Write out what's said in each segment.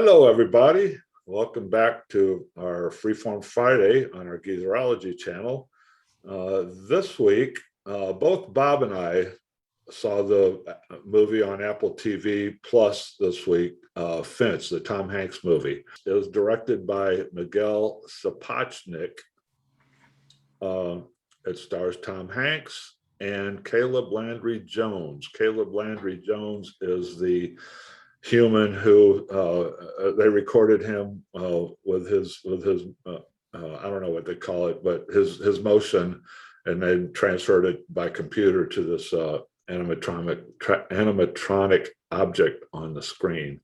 Hello, everybody. Welcome back to our Freeform Friday on our Geezerology channel. This week, both Bob and I saw the movie on Apple TV Plus this week, Finch, the Tom Hanks movie. It was directed by Miguel Sapochnik. It stars Tom Hanks and Caleb Landry Jones. Caleb Landry Jones is the human who they recorded him with his I don't know what they call it, but his motion, and then transferred it by computer to this animatronic object on the screen.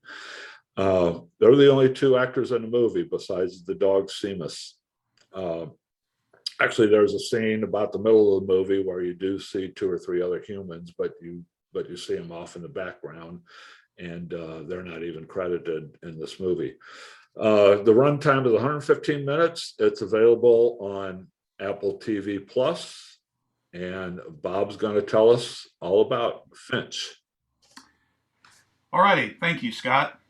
They're the only two actors in the movie besides the dog Seamus. Actually, there's a scene about the middle of the movie where you do see two or three other humans, but you see them off in the background, and they're not even credited in this movie. The runtime is 115 minutes. It's available on Apple TV Plus, and Bob's going to tell us all about Finch. All righty, thank you, Scott.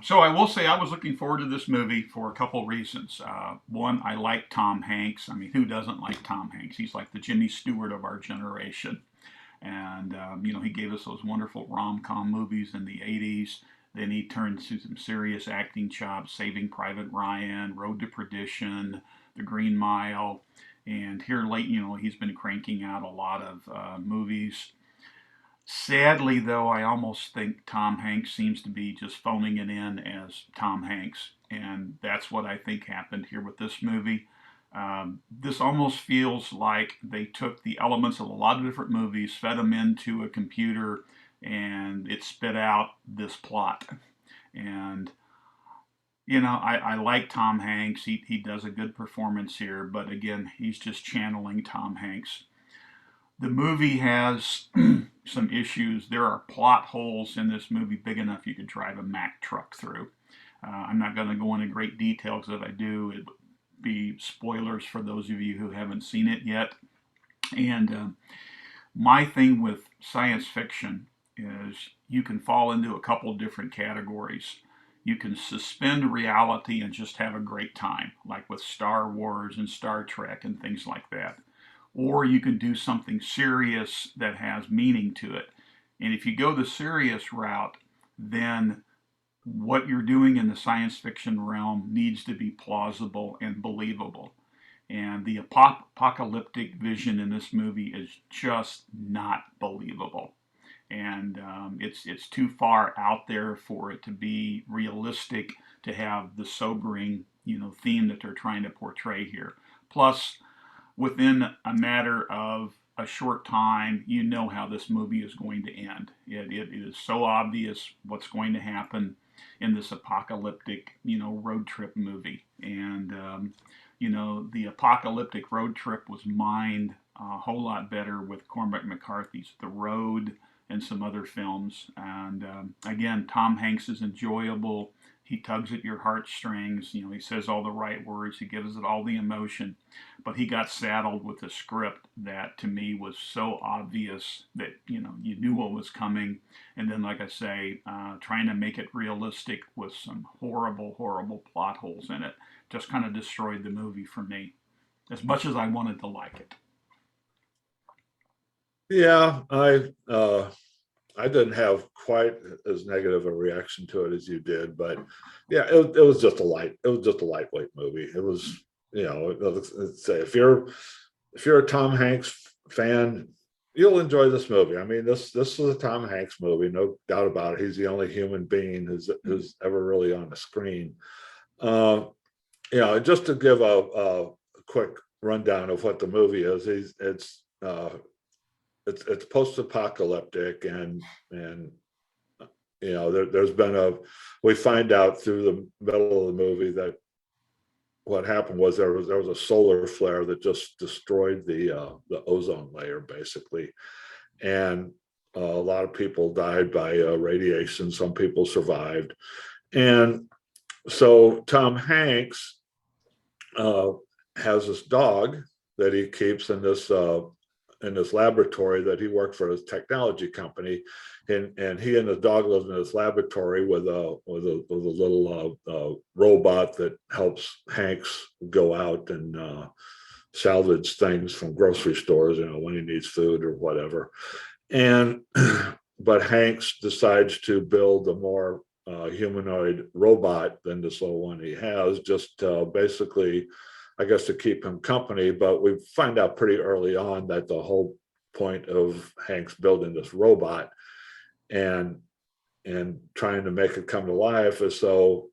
So I will say I was looking forward to this movie for a couple reasons. One, I like Tom Hanks. I mean, who doesn't like Tom Hanks? He's like the Jimmy Stewart of our generation. And, he gave us those wonderful rom-com movies in the 80s. Then he turned to some serious acting chops, Saving Private Ryan, Road to Perdition, The Green Mile. And here late, he's been cranking out a lot of movies. Sadly, though, I almost think Tom Hanks seems to be just phoning it in as Tom Hanks. And that's what I think happened here with this movie. This almost feels like they took the elements of a lot of different movies, fed them into a computer, and it spit out this plot. And, I like Tom Hanks. He does a good performance here, but again, he's just channeling Tom Hanks. The movie has some issues. There are plot holes in this movie big enough you could drive a Mack truck through. I'm not going to go into great detail because if I do, it be spoilers for those of you who haven't seen it yet. And my thing with science fiction is you can fall into a couple different categories. You can suspend reality and just have a great time, like with Star Wars and Star Trek and things like that. Or you can do something serious that has meaning to it. And if you go the serious route, then what you're doing in the science fiction realm needs to be plausible and believable. And the apocalyptic vision in this movie is just not believable. And it's too far out there for it to be realistic, to have the sobering, theme that they're trying to portray here. Plus, within a matter of a short time, you know how this movie is going to end. It is so obvious what's going to happen in this apocalyptic, road trip movie. And, the apocalyptic road trip was mined a whole lot better with Cormac McCarthy's The Road and some other films. And again, Tom Hanks is enjoyable. He tugs at your heartstrings. He says all the right words. He gives it all the emotion. But he got saddled with a script that, to me, was so obvious that, you knew what was coming. And then, like I say, trying to make it realistic with some horrible, horrible plot holes in it just kind of destroyed the movie for me, as much as I wanted to like it. Yeah, I didn't have quite as negative a reaction to it as you did, but yeah, it was just a lightweight movie. It was, let's say if you're a Tom Hanks fan, you'll enjoy this movie. I mean, this is a Tom Hanks movie, no doubt about it. He's the only human being who's ever really on the screen. Just to give a quick rundown of what the movie is, it's post-apocalyptic, and there's been we find out through the middle of the movie that what happened was there was a solar flare that just destroyed the ozone layer, basically, and a lot of people died by radiation. Some people survived, and so Tom Hanks has this dog that he keeps in this in this laboratory that he worked for his technology company, and he and the dog lived in this laboratory with a little robot that helps Hanks go out and salvage things from grocery stores, when he needs food or whatever. And but Hanks decides to build a more humanoid robot than this little one he has, just basically, I guess, to keep him company. But we find out pretty early on that the whole point of Hanks building this robot and trying to make it come to life is so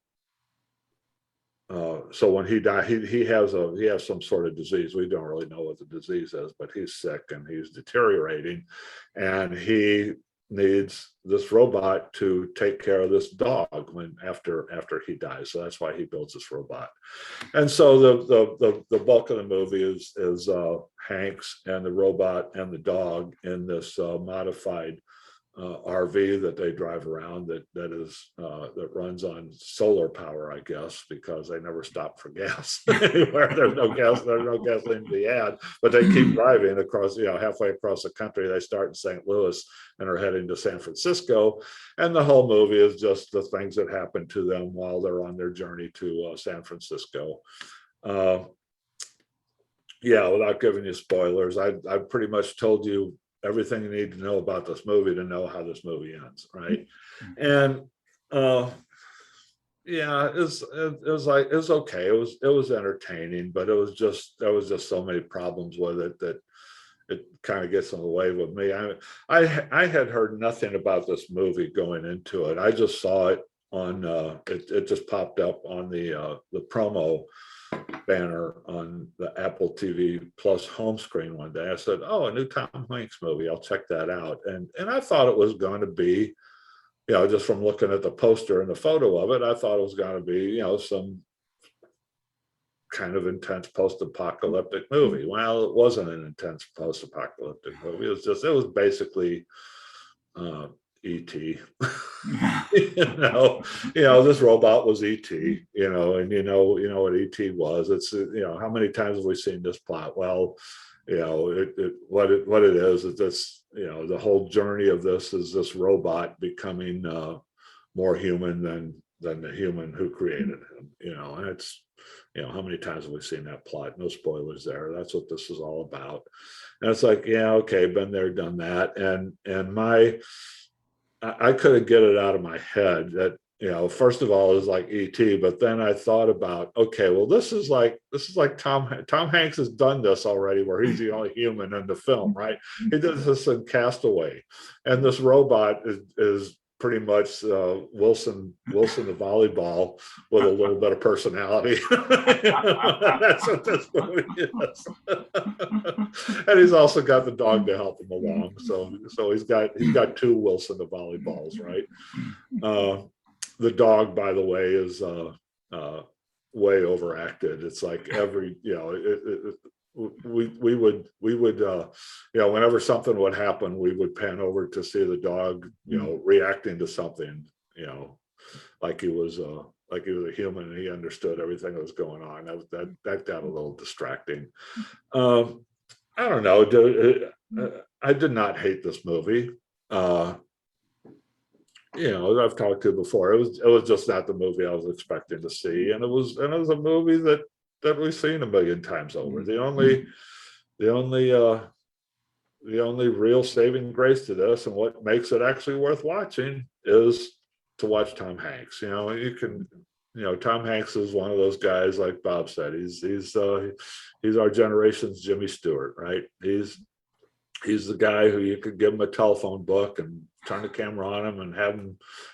when he died, he has some sort of disease. We don't really know what the disease is, but he's sick and he's deteriorating, and he needs this robot to take care of this dog after he dies. So that's why he builds this robot. And so the bulk of the movie is Hanks and the robot and the dog in this modified RV that they drive around that runs on solar power, I guess, because they never stop for gas anywhere. There's no gasoline to be had, but they keep driving across, halfway across the country. They start in St. Louis and are heading to San Francisco, and the whole movie is just the things that happen to them while they're on their journey to San Francisco. Without giving you spoilers, I pretty much told you everything you need to know about this movie to know how this movie ends, right? And it was okay. It was entertaining, but there was just so many problems with it that it kind of gets in the way with me. I had heard nothing about this movie going into it. I just saw it on it just popped up on the promo banner on the Apple TV Plus home screen one day. I said, "Oh, a new Tom Hanks movie. I'll check that out." And I thought it was going to be, just from looking at the poster and the photo of it, I thought it was going to be, some kind of intense post-apocalyptic movie. Well, it wasn't an intense post-apocalyptic movie. It was basically E.T. This robot was E.T. And what E.T. was. It's how many times have we seen this plot? Well, what it is this, the whole journey of this is this robot becoming more human than the human who created him. And it's how many times have we seen that plot? No spoilers there. That's what this is all about. And it's like, okay, been there, done that. And I couldn't get it out of my head that, first of all, it was like E.T., but then I thought about, okay, well, this is like Tom Hanks has done this already, where he's the only human in the film, right? He did this in Castaway, and this robot is pretty much Wilson the volleyball with a little bit of personality. That's what this movie is. And he's also got the dog to help him along. So he's got two Wilson the volleyballs, right? The dog, by the way, is way overacted. It's like every, we would whenever something would happen, we would pan over to see the dog reacting to something, like he was a human and he understood everything that was going on. That got a little distracting. I don't know. I did not hate this movie. I've talked to before. It was just not the movie I was expecting to see, and it was a movie that we've seen a million times over. The only real saving grace to this, and what makes it actually worth watching, is to watch Tom Hanks. Tom Hanks is one of those guys, like Bob said. He's our generation's Jimmy Stewart, right? He's the guy who you could give him a telephone book and turn the camera on him and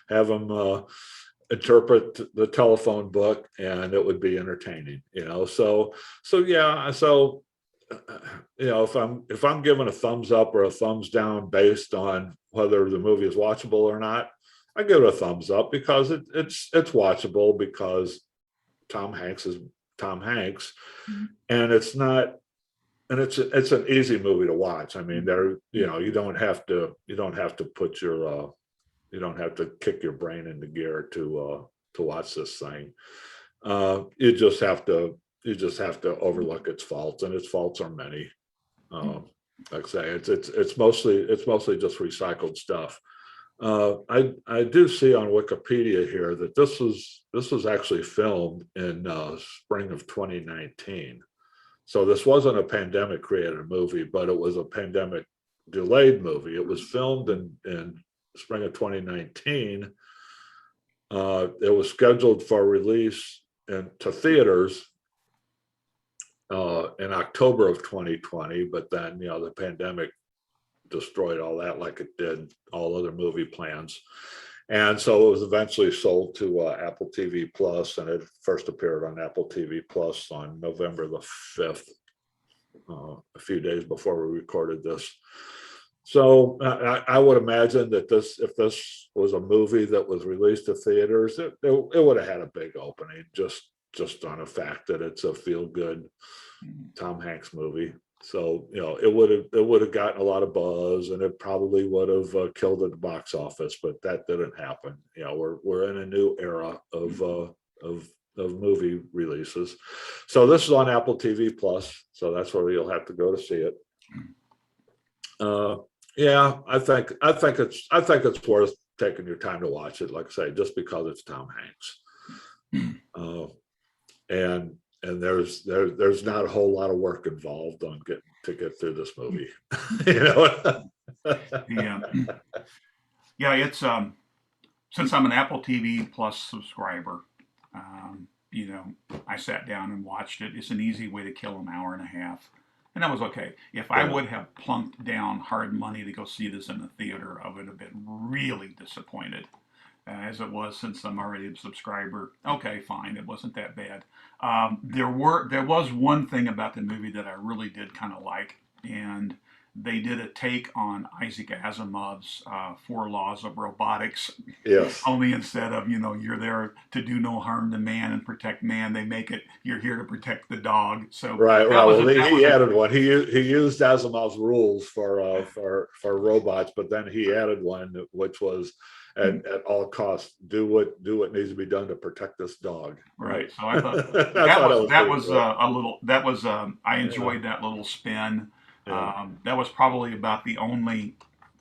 have him interpret the telephone book, and it would be entertaining. If I'm giving a thumbs up or a thumbs down based on whether the movie is watchable or not, I give it a thumbs up because it's watchable, because Tom Hanks is Tom Hanks, and it's not. And it's an easy movie to watch. I mean, you don't have to put your you don't have to kick your brain into gear to watch this thing. You just have to overlook its faults, and its faults are many. like I say, it's mostly just recycled stuff. I do see on Wikipedia here that this was actually filmed in spring of 2019. So this wasn't a pandemic created movie, but it was a pandemic delayed movie. It was filmed in spring of 2019. It was scheduled for release to theaters in October of 2020, but then the pandemic destroyed all that, like it did all other movie plans. And so it was eventually sold to Apple TV Plus, and it first appeared on Apple TV Plus on November the 5th, a few days before we recorded this. So I would imagine that if this was a movie that was released to theaters, it would have had a big opening, just on the fact that it's a feel-good Tom Hanks movie. So it would have gotten a lot of buzz, and it probably would have killed at the box office, but that didn't happen. We're in a new era of movie releases. So this is on Apple TV Plus, so that's where you'll have to go to see it. Yeah, I think it's worth taking your time to watch it. Like I say, just because it's Tom Hanks, and there's not a whole lot of work involved on get through this movie. Yeah, yeah. It's since I'm an Apple TV Plus subscriber, I sat down and watched it. It's an easy way to kill an hour and a half. And that was okay. If I would have plunked down hard money to go see this in the theater, I would have been really disappointed. As it was, since I'm already a subscriber, okay, fine, it wasn't that bad. There was one thing about the movie that I really did kind of like, and they did a take on Isaac Asimov's Four Laws of Robotics. Yes. Only instead of you're there to do no harm to man and protect man, they make it you're here to protect the dog. So right. Well, he added one. He used Asimov's rules for robots, but then he added one which was at all costs do what needs to be done to protect this dog. Right. So I thought that was I enjoyed that little spin. That was probably about the only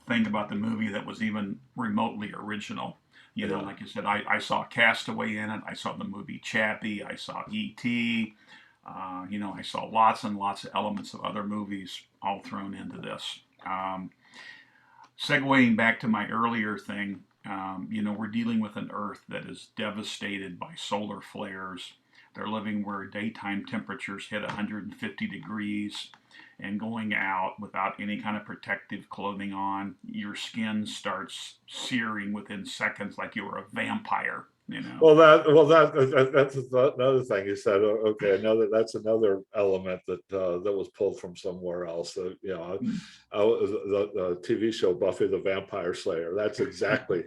thing about the movie that was even remotely original. Like you said, I saw Castaway in it. I saw the movie Chappie. I saw E.T. I saw lots and lots of elements of other movies all thrown into this. Segueing back to my earlier thing, we're dealing with an Earth that is devastated by solar flares. They're living where daytime temperatures hit 150 degrees, and going out without any kind of protective clothing on, your skin starts searing within seconds like you were a vampire. Well, that's another thing you said. Okay, that's another element that was pulled from somewhere else. The TV show Buffy the Vampire Slayer. That's exactly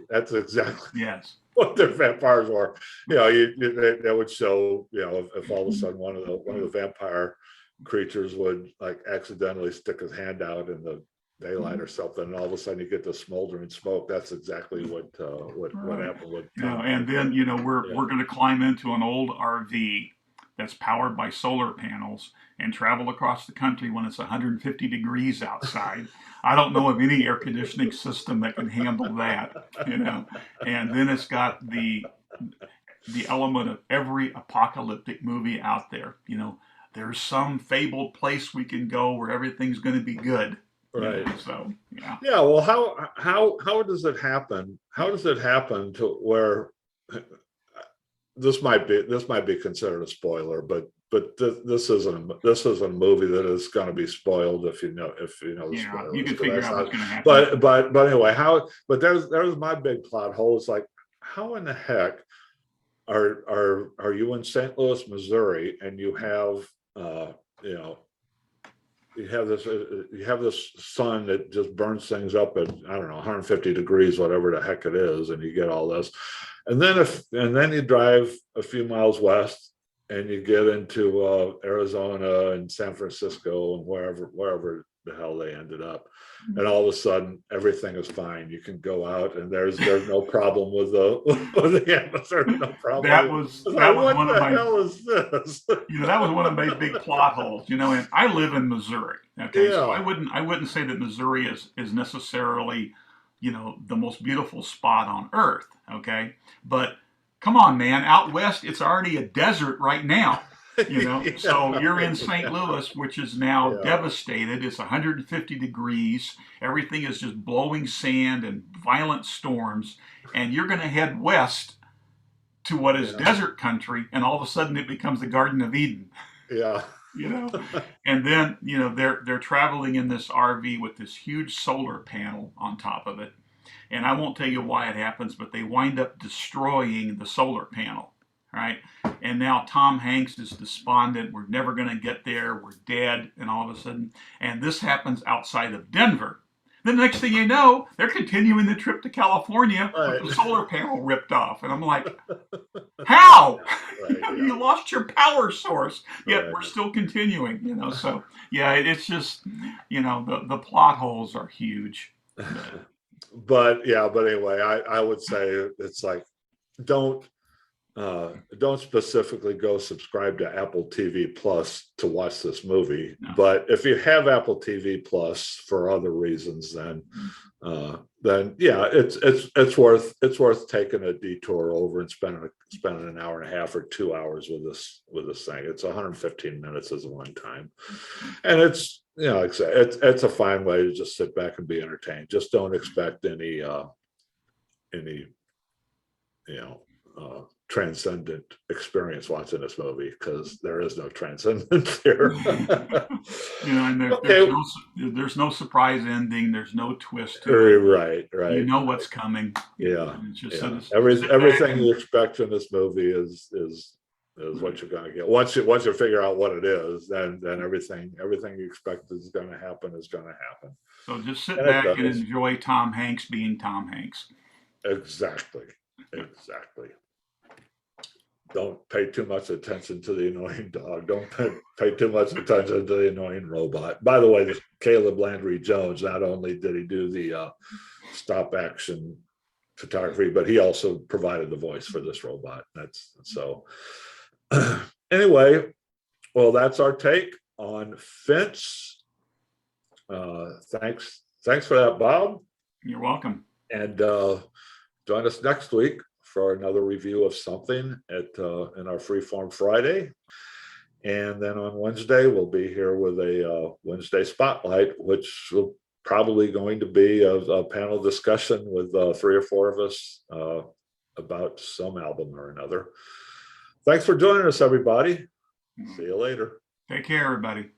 yes what their vampires were. They would show if all of a sudden one of the vampire creatures would like accidentally stick his hand out in the daylight or something, and all of a sudden you get the smoldering smoke. That's exactly what happened with and then we're going to climb into an old RV that's powered by solar panels and travel across the country when it's 150 degrees outside. I don't know of any air conditioning system that can handle that. And then it's got the element of every apocalyptic movie out there. There's some fabled place we can go where everything's going to be good. Right. So yeah. Yeah. Well, how does it happen? How does it happen to where this might be considered a spoiler, but this isn't a movie that is going to be spoiled if you know the spoilers. You can figure out what's going to happen. But anyway, but there's my big plot hole. It's like, how in the heck are you in St. Louis, Missouri, and you have you have this sun that just burns things up at, I don't know, 150 degrees, whatever the heck it is, and you get all this, and then you drive a few miles west and you get into Arizona and San Francisco and wherever the hell they ended up. And all of a sudden, everything is fine. You can go out, and there's no problem with the with the atmosphere. No problem. That was Like, what one of the my, hell is this? that was one of my big plot holes. And I live in Missouri. Okay, so Yeah. I wouldn't say that Missouri is necessarily, the most beautiful spot on earth. Okay, but come on, man, out west it's already a desert right now. So you're in St. Louis, which is now Yeah. devastated. It's 150 degrees. Everything is just blowing sand and violent storms. And you're going to head west to what is Yeah. desert country, and all of a sudden it becomes the Garden of Eden. Yeah. And then they're traveling in this RV with this huge solar panel on top of it. And I won't tell you why it happens, but they wind up destroying the solar panel, right? And now Tom Hanks is despondent. We're never going to get there. We're dead. And all of a sudden, and this happens outside of Denver. Then the next thing you know, they're continuing the trip to California with the solar panel ripped off. And I'm like, how? You lost your power source, yet we're still continuing, So, yeah, it's just, the plot holes are huge. But anyway, I would say it's like, don't specifically go subscribe to Apple TV Plus to watch this movie. No. But if you have Apple TV Plus for other reasons, then yeah, it's worth taking a detour over and spending an hour and a half or 2 hours with this thing. It's 115 minutes as a one time, and it's it's a fine way to just sit back and be entertained. Just don't expect any transcendent experience watching this movie, because there is no transcendence here. And there's no surprise ending. There's no twist to it. Right. You know what's coming. Yeah. Everything you expect from this movie is what you're going to get. Once you figure out what it is, then everything you expect is going to happen. So just sit back and enjoy Tom Hanks being Tom Hanks. Exactly. Don't pay too much attention to the annoying dog. Don't pay too much attention to the annoying robot. By the way, Caleb Landry Jones, not only did he do the stop action photography, but he also provided the voice for this robot. That's so. Anyway, well, that's our take on Finch. Thanks for that, Bob. You're welcome. And join us next week for another review of something in our Freeform Friday. And then on Wednesday, we'll be here with a Wednesday Spotlight, which will probably going to be a panel discussion with 3 or 4 of us about some album or another. Thanks for joining us, everybody. See you later. Take care, everybody.